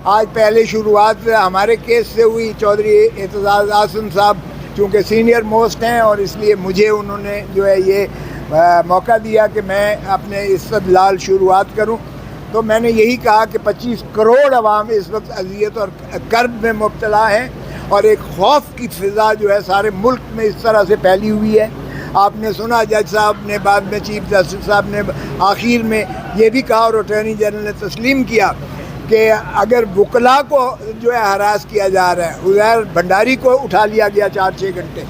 آج پہلے شروعات ہمارے کیس سے ہوئی. چودھری اعتزاز احسن صاحب چونکہ سینئر موسٹ ہیں اور اس لیے مجھے انہوں نے جو ہے یہ موقع دیا کہ میں اپنے استدلال شروعات کروں. تو میں نے یہی کہا کہ 25 کروڑ عوام اس وقت اذیت اور کرب میں مبتلا ہیں اور ایک خوف کی فضا جو ہے سارے ملک میں اس طرح سے پھیلی ہوئی ہے. آپ نے سنا جج صاحب نے بعد میں چیف جسٹس صاحب نے آخر میں یہ بھی کہا اور اٹارنی جنرل نے تسلیم کیا کہ اگر وکلاء کو جو ہے ہراس کیا جا رہا ہے. عزیر بھنڈاری کو اٹھا لیا گیا 4-6 گھنٹے.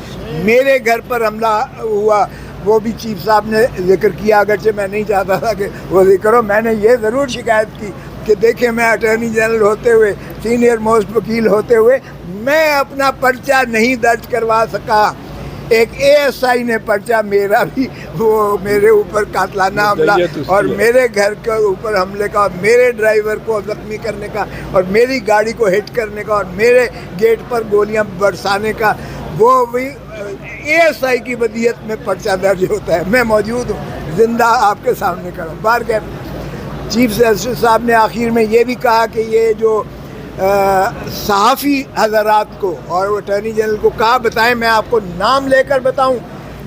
میرے گھر پر حملہ ہوا وہ بھی چیف صاحب نے ذکر کیا اگرچہ میں نہیں چاہتا تھا کہ وہ ذکر ہو. میں نے یہ ضرور شکایت کی کہ دیکھیں میں اٹارنی جنرل ہوتے ہوئے سینئر موسٹ وکیل ہوتے ہوئے میں اپنا پرچہ نہیں درج کروا سکا. ایک اے ایس آئی نے پرچہ میرا بھی وہ میرے اوپر قاتلانہ حملہ اور میرے گھر کے اوپر حملے کا اور میرے ڈرائیور کو زخمی کرنے کا اور میری گاڑی کو ہٹ کرنے کا اور میرے گیٹ پر گولیاں برسانے کا وہ بھی اے ایس آئی کی ودیت میں پرچہ درج ہوتا ہے. میں موجود ہوں زندہ آپ کے سامنے کھڑا ہوں. بار کہ چیف جسٹس صاحب نے آخر میں یہ بھی کہا کہ یہ جو صحافی حضرات کو اور اٹارنی جنرل کو کہا بتائیں میں آپ کو نام لے کر بتاؤں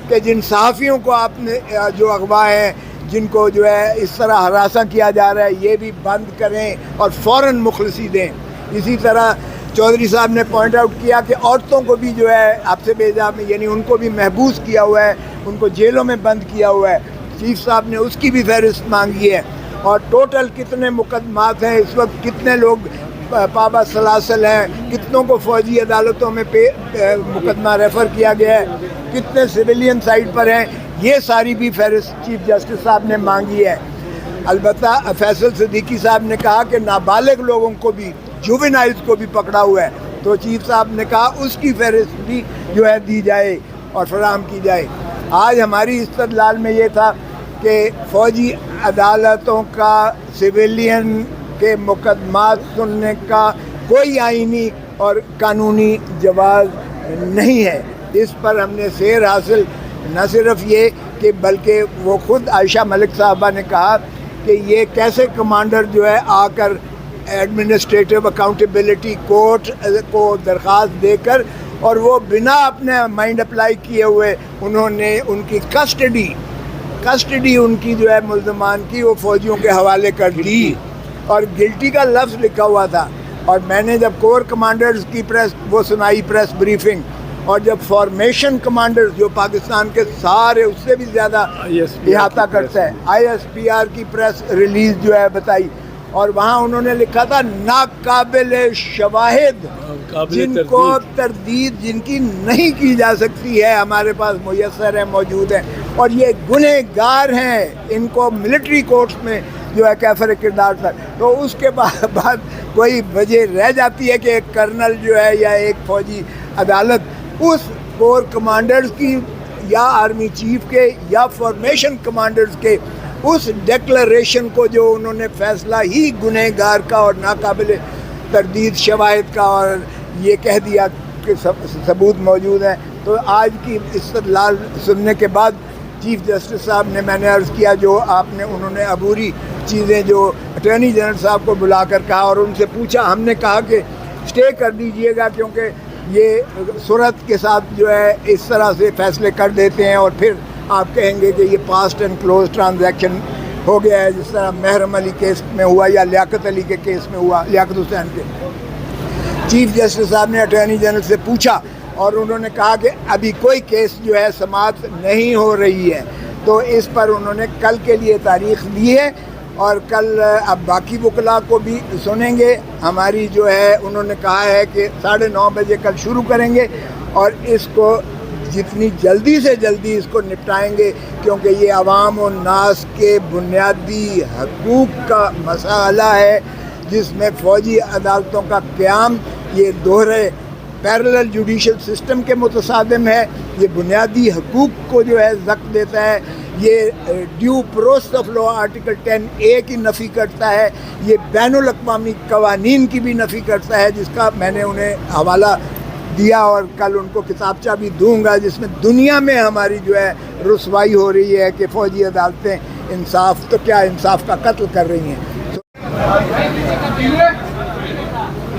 کہ جن صحافیوں کو آپ نے جو اغوا ہیں جن کو جو ہے اس طرح ہراساں کیا جا رہا ہے یہ بھی بند کریں اور فوراً مخلصی دیں. اسی طرح چودھری صاحب نے پوائنٹ آؤٹ کیا کہ عورتوں کو بھی جو ہے آپ سے بھیجا یعنی ان کو بھی محبوس کیا ہوا ہے, ان کو جیلوں میں بند کیا ہوا ہے. چیف صاحب نے اس کی بھی فہرست مانگی ہے اور ٹوٹل کتنے مقدمات ہیں اس وقت, کتنے لوگ پابا سلاسل ہیں, کتنوں کو فوجی عدالتوں میں مقدمہ ریفر کیا گیا ہے, کتنے سویلین سائٹ پر ہیں, یہ ساری بھی فہرست چیف جسٹس صاحب نے مانگی ہے. البتہ فیصل صدیقی صاحب نے کہا کہ نابالغ لوگوں کو بھی جوونائلز کو بھی پکڑا ہوا ہے تو چیف صاحب نے کہا اس کی فہرست بھی جو ہے دی جائے اور فراہم کی جائے. آج ہماری استدلال میں یہ تھا کہ فوجی عدالتوں کا سویلین کے مقدمات سننے کا کوئی آئینی اور قانونی جواز نہیں ہے. اس پر ہم نے سیر حاصل نہ صرف یہ کہ بلکہ وہ خود عائشہ ملک صاحبہ نے کہا کہ یہ کیسے کمانڈر جو ہے آ کر ایڈمنسٹریٹو اکاؤنٹیبلٹی کورٹ کو درخواست دے کر اور وہ بنا اپنے مائنڈ اپلائی کیے ہوئے انہوں نے ان کی کسٹڈی ان کی جو ہے ملزمان کی وہ فوجیوں کے حوالے کر دی اور گلٹی کا لفظ لکھا ہوا تھا. اور میں نے جب کور کمانڈرز کی وہ سنائی پریس بریفنگ اور جب فارمیشن کمانڈرز جو پاکستان کے سارے اس سے بھی زیادہ احاطہ کرتا ہے ISPR کی پریس ریلیز جو ہے بتائی اور وہاں انہوں نے لکھا تھا ناقابل شواہد جن کو تردید جن کی نہیں کی جا سکتی ہے ہمارے پاس میسر ہے موجود ہیں اور یہ گنہگار ہیں, ان کو ملٹری کورٹس میں جو ہے کیفر کردار تھا. تو اس کے بعد کوئی وجہ رہ جاتی ہے کہ ایک کرنل جو ہے یا ایک فوجی عدالت اس کور کمانڈرز کی یا آرمی چیف کے یا فارمیشن کمانڈرز کے اس ڈیکلریشن کو جو انہوں نے فیصلہ ہی گنہگار کا اور ناقابل تردید شواہد کا اور یہ کہہ دیا کہ ثبوت موجود ہیں. تو آج کی استدلال سننے کے بعد چیف جسٹس صاحب نے میں نے عرض کیا جو آپ نے انہوں نے عبوری چیزیں جو اٹارنی جنرل صاحب کو بلا کر کہا اور ان سے پوچھا, ہم نے کہا کہ اسٹے کر دیجئے گا کیونکہ یہ صورت کے ساتھ جو ہے اس طرح سے فیصلے کر دیتے ہیں اور پھر آپ کہیں گے کہ یہ پاسٹ اینڈ کلوز ٹرانزیکشن ہو گیا ہے جس طرح محرم علی کیس میں ہوا یا لیاقت علی کے کیس میں ہوا, لیاقت حسین کے. چیف جسٹس صاحب نے اٹارنی جنرل سے پوچھا اور انہوں نے کہا کہ ابھی کوئی کیس جو ہے سماعت نہیں ہو رہی ہے تو اس پر انہوں نے کل کے لیے تاریخ دی ہے اور کل اب باقی وکلاء کو بھی سنیں گے. ہماری جو ہے انہوں نے کہا ہے کہ 9:30 بجے کل شروع کریں گے اور اس کو جتنی جلدی سے جلدی اس کو نپٹائیں گے کیونکہ یہ عوام و ناس کے بنیادی حقوق کا مسئلہ ہے جس میں فوجی عدالتوں کا قیام یہ دوہرے پیرلل جوڈیشل سسٹم کے متصادم ہے, یہ بنیادی حقوق کو جو ہے زک دیتا ہے, یہ due process of law article 10A کی نفی کرتا ہے, یہ بین الاقوامی قوانین کی بھی نفی کرتا ہے جس کا میں نے انہیں حوالہ دیا اور کل ان کو کتابچہ بھی دوں گا جس میں دنیا میں ہماری جو ہے رسوائی ہو رہی ہے کہ فوجی عدالتیں انصاف تو کیا انصاف کا قتل کر رہی ہیں.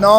9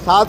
7